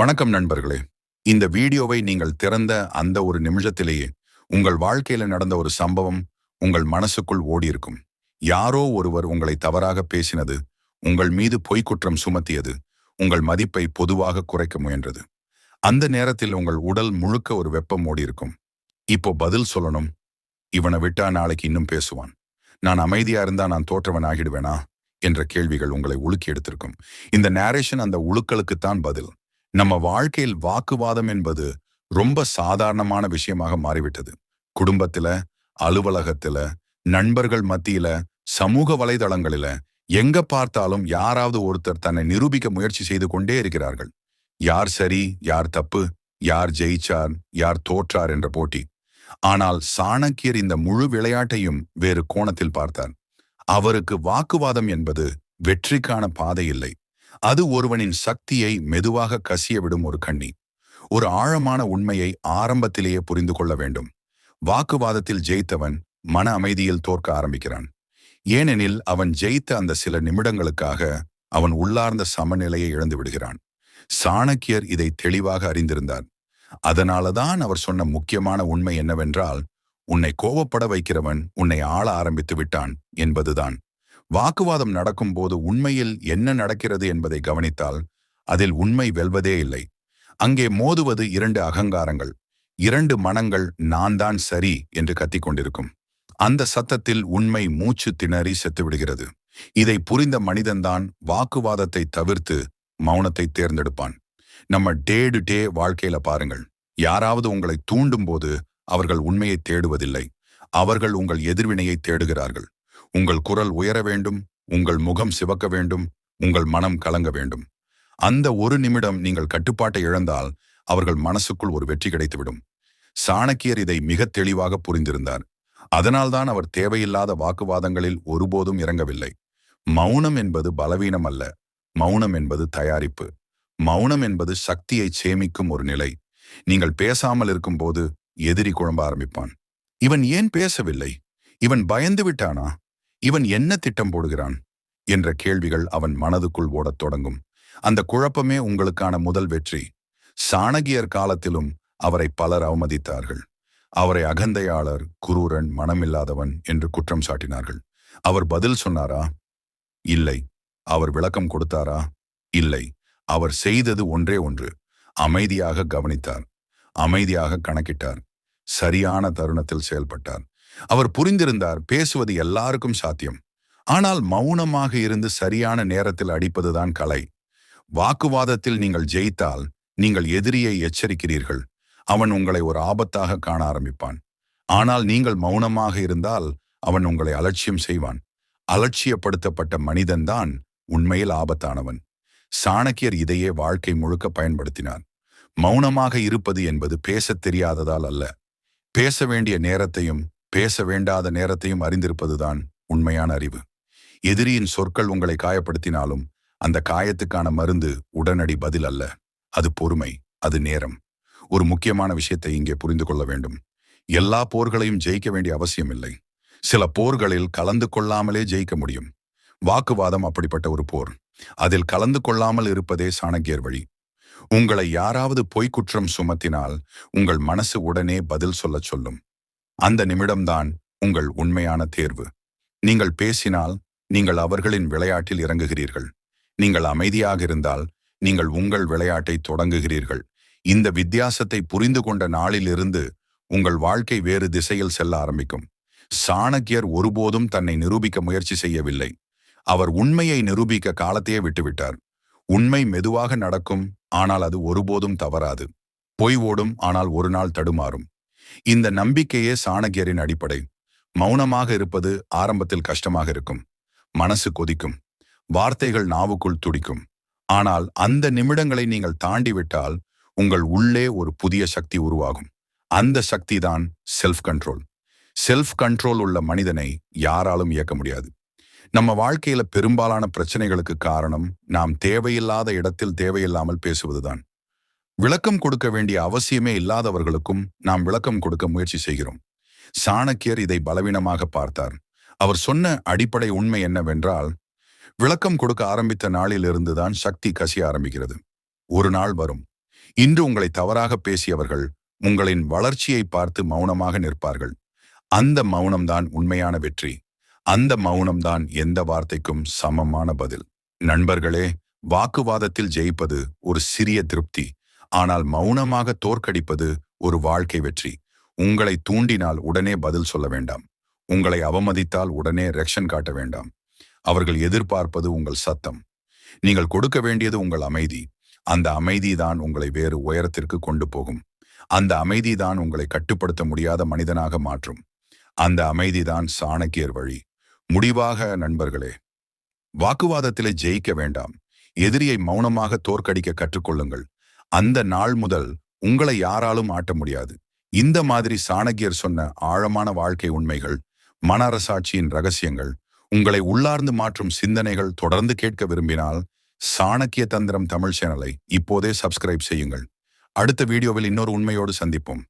வணக்கம் நண்பர்களே. இந்த வீடியோவை நீங்கள் திறந்த அந்த ஒரு நிமிஷத்திலேயே உங்கள் வாழ்க்கையில நடந்த ஒரு சம்பவம் உங்கள் மனசுக்குள் ஓடியிருக்கும். யாரோ ஒருவர் உங்களை தவறாக பேசினது, உங்கள் மீது பொய்க்குற்றம் சுமத்தியது, உங்கள் மதிப்பை பொதுவாக குறைக்க முயன்றது. அந்த நேரத்தில் உங்கள் உடல் முழுக்க ஒரு வெப்பம் ஓடியிருக்கும். இப்போ பதில் சொல்லணும். இவனை விட்டா நாளைக்கு இன்னும் பேசுவான். நான் அமைதியா இருந்தா நான் தோற்றவன் ஆகிடுவேனா என்ற கேள்விகள் உங்களை உலுக்கி எடுத்திருக்கும். இந்த நேரேஷன் அந்த உழுக்களுக்குத்தான் பதில். நம்ம வாழ்க்கையில் வாக்குவாதம் என்பது ரொம்ப சாதாரணமான விஷயமாக மாறிவிட்டது. குடும்பத்துல, அலுவலகத்துல, நண்பர்கள் மத்தியில, சமூக வலைதளங்களில எங்க பார்த்தாலும் யாராவது ஒருத்தர் தன்னை நிரூபிக்க முயற்சி செய்து கொண்டே இருக்கிறார்கள். யார் சரி, யார் தப்பு, யார் ஜெயிச்சார், யார் தோற்றார் என்ற போட்டி. ஆனால் சாணக்கியர் இந்த முழு விளையாட்டையும் வேறு கோணத்தில் பார்த்தார். அவருக்கு வாக்குவாதம் என்பது வெற்றிக்கான பாதை இல்லை. அது ஒருவனின் சக்தியை மெதுவாக கசிய விடும் ஒரு கண்ணி. ஒரு ஆழமான உண்மையை ஆரம்பத்திலேயே புரிந்து கொள்ள வேண்டும். வாக்குவாதத்தில் ஜெயித்தவன் மன அமைதியில் தோற்க ஆரம்பிக்கிறான். ஏனெனில் அவன் ஜெயித்த அந்த சில நிமிடங்களுக்காக அவன் உள்ளார்ந்த சமநிலையை இழந்து விடுகிறான். சாணக்கியர் இதை தெளிவாக அறிந்திருந்தார். அதனாலதான் அவர் சொன்ன முக்கியமான உண்மை என்னவென்றால், உன்னை கோபப்பட வைக்கிறவன் உன்னை ஆள ஆரம்பித்து விட்டான் என்பதுதான். வாக்குவாதம் நடக்கும்போது உண்மையில் என்ன நடக்கிறது என்பதை கவனித்தால் அதில் உண்மை வெல்வதே இல்லை. அங்கே மோதுவது இரண்டு அகங்காரங்கள், இரண்டு மனங்கள் நான் தான் சரி என்று கத்திக்கொண்டிருக்கும். அந்த சத்தத்தில் உண்மை மூச்சு திணறி செத்துவிடுகிறது. இதை புரிந்த மனிதன்தான் வாக்குவாதத்தை தவிர்த்து மௌனத்தை தேர்ந்தெடுப்பான். நம்ம டே டு டே வாழ்க்கையில பாருங்கள். யாராவது உங்களை தூண்டும் போது அவர்கள் உண்மையை தேடுவதில்லை. அவர்கள் உங்கள் எதிர்வினையை தேடுகிறார்கள். உங்கள் குரல் உயர வேண்டும், உங்கள் முகம் சிவக்க வேண்டும், உங்கள் மனம் கலங்க வேண்டும். அந்த ஒரு நிமிடம் நீங்கள் கட்டுப்பாட்டை இழந்தால் அவர்கள் மனசுக்குள் ஒரு வெற்றி கிடைத்துவிடும். சாணக்கியர் இதை மிக தெளிவாக புரிந்திருந்தார். அதனால்தான் அவர் தேவையில்லாத வாக்குவாதங்களில் ஒருபோதும் இறங்கவில்லை. மௌனம் என்பது பலவீனம் அல்ல. மௌனம் என்பது தயாரிப்பு. மௌனம் என்பது சக்தியை சேமிக்கும் ஒரு நிலை. நீங்கள் பேசாமல் இருக்கும்போது எதிரி குழம்ப ஆரம்பிப்பான். இவன் ஏன் பேசவில்லை? இவன் பயந்து விட்டானா? இவன் என்ன திட்டம் போடுகிறான் என்ற கேள்விகள் அவன் மனதுக்குள் ஓடத் தொடங்கும். அந்த குழப்பமே உங்களுக்கான முதல் வெற்றி. சாணகியர் காலத்திலும் அவரை பலர் அவமதித்தார்கள். அவரை அகந்தையாளர், குரூரன், மனமில்லாதவன் என்று குற்றம் சாட்டினார்கள். அவர் பதில் சொன்னாரா? இல்லை. அவர் விளக்கம் கொடுத்தாரா? இல்லை. அவர் செய்தது ஒன்றே ஒன்று. அமைதியாக கவனித்தார், அமைதியாக கணக்கிட்டார், சரியான தருணத்தில் செயல்பட்டார். அவர் புரிந்திருந்தார், பேசுவது எல்லாருக்கும் சாத்தியம். ஆனால் மௌனமாக இருந்து சரியான நேரத்தில் அடிப்பதுதான் கலை. வாக்குவாதத்தில் நீங்கள் ஜெயித்தால் நீங்கள் எதிரியை எச்சரிக்கிறீர்கள். அவன் உங்களை ஒரு ஆபத்தாக காண ஆரம்பிப்பான். ஆனால் நீங்கள் மௌனமாக இருந்தால் அவன் உங்களை அலட்சியம் செய்வான். அலட்சியப்படுத்தப்பட்ட மனிதன்தான் உண்மையில் ஆபத்தானவன். சாணக்கியர் இதையே வாழ்க்கை முழுக்க பயன்படுத்தினார். மௌனமாக இருப்பது என்பது பேசத் தெரியாததால் அல்ல. பேச வேண்டிய நேரத்தையும் பேச வேண்டாத நேரத்தையும் அறிந்திருப்பதுதான் உண்மையான அறிவு. எதிரியின் சொற்கள் உங்களை காயப்படுத்தினாலும் அந்த காயத்துக்கான மருந்து உடனடி பதில் அல்ல. அது பொறுமை, அது நேரம். ஒரு முக்கியமான விஷயத்தை இங்கே புரிந்து கொள்ள வேண்டும். எல்லா போர்களையும் ஜெயிக்க வேண்டிய அவசியம் இல்லை. சில போர்களில் கலந்து கொள்ளாமலே ஜெயிக்க முடியும். வாக்குவாதம் அப்படிப்பட்ட ஒரு போர். அதில் கலந்து கொள்ளாமல் இருப்பதே சாணக்கியர் வழி. உங்களை யாராவது பொய்க்குற்றம் சுமத்தினால் உங்கள் மனசு உடனே பதில் சொல்லச் சொல்லும். அந்த நிமிடம்தான் உங்கள் உண்மையான தேர்வு. நீங்கள் பேசினால் நீங்கள் அவர்களின் விளையாட்டில் இறங்குகிறீர்கள். நீங்கள் அமைதியாக இருந்தால் நீங்கள் உங்கள் விளையாட்டை தொடங்குகிறீர்கள். இந்த வித்தியாசத்தை புரிந்து கொண்ட நாளிலிருந்து உங்கள் வாழ்க்கை வேறு திசையில் செல்ல ஆரம்பிக்கும். சாணக்கியர் ஒருபோதும் தன்னை நிரூபிக்க முயற்சி செய்யவில்லை. அவர் உண்மையை நிரூபிக்க காலத்தையே விட்டுவிட்டார். உண்மை மெதுவாக நடக்கும், ஆனால் அது ஒருபோதும் தவறாது. பொய் ஓடும், ஆனால் ஒரு நாள் தடுமாறும். இந்த நம்பிக்கையே சாணக்கியரின் அடிப்படை. மௌனமாக இருப்பது ஆரம்பத்தில் கஷ்டமாக இருக்கும். மனசு கொதிக்கும், வார்த்தைகள் நாவுக்குள் துடிக்கும். ஆனால் அந்த நிமிடங்களை நீங்கள் தாண்டிவிட்டால் உங்கள் உள்ளே ஒரு புதிய சக்தி உருவாகும். அந்த சக்தி தான் செல்ஃப் கண்ட்ரோல். செல்ஃப் கண்ட்ரோல் உள்ள மனிதனை யாராலும் இயக்க முடியாது. நம்ம வாழ்க்கையில பெரும்பாலான பிரச்சனைகளுக்கு காரணம் நாம் தேவையில்லாத இடத்தில் தேவையில்லாமல் பேசுவதுதான். விளக்கம் கொடுக்க வேண்டிய அவசியமே இல்லாதவர்களுக்கும் நாம் விளக்கம் கொடுக்க முயற்சி செய்கிறோம். சாணக்கியர் இதை பலவீனமாக பார்த்தார். அவர் சொன்ன அடிப்படை உண்மை என்னவென்றால், விளக்கம் கொடுக்க ஆரம்பித்த நாளிலிருந்துதான் சக்தி கசிய ஆரம்பிக்கிறது. ஒரு நாள் வரும், இன்று உங்களை தவறாக பேசியவர்கள் உங்களின் வளர்ச்சியை பார்த்து மௌனமாக நிற்பார்கள். அந்த மௌனம்தான் உண்மையான வெற்றி. அந்த மௌனம்தான் எந்த வார்த்தைக்கும் சமமான பதில். நண்பர்களே, வாக்குவாதத்தில் ஜெயிப்பது ஒரு சிறிய திருப்தி. ஆனால் மௌனமாக தோற்கடிப்பது ஒரு வாழ்க்கை வெற்றி. உங்களை தூண்டினால் உடனே பதில் சொல்ல வேண்டாம். உங்களை அவமதித்தால் உடனே ரெக்ஷன் காட்ட வேண்டாம். அவர்கள் எதிர்பார்ப்பது உங்கள் சத்தம். நீங்கள் கொடுக்க வேண்டியது உங்கள் அமைதி. அந்த அமைதிதான் உங்களை வேறு உயரத்திற்கு கொண்டு போகும். அந்த அமைதிதான் உங்களை கட்டுப்படுத்த முடியாத மனிதனாக மாற்றும். அந்த அமைதிதான் சாணக்கியர் வழி. முடிவாக நண்பர்களே, வாக்குவாதத்திலே ஜெயிக்க வேண்டாம். எதிரியை மௌனமாக தோற்கடிக்க கற்றுக்கொள்ளுங்கள். அந்த நாள் முதல் உங்களை யாராலும் ஆட்ட முடியாது. இந்த மாதிரி சாணக்கியர் சொன்ன ஆழமான வாழ்க்கை உண்மைகள், மன அரசாட்சியின் ரகசியங்கள், உங்களை உள்ளார்ந்து மாற்றும் சிந்தனைகள் தொடர்ந்து கேட்க விரும்பினால் சாணக்கிய தந்திரம் தமிழ் சேனலை இப்போதே சப்ஸ்கிரைப் செய்யுங்கள். அடுத்த வீடியோவில் இன்னொரு உண்மையோடு சந்திப்போம்.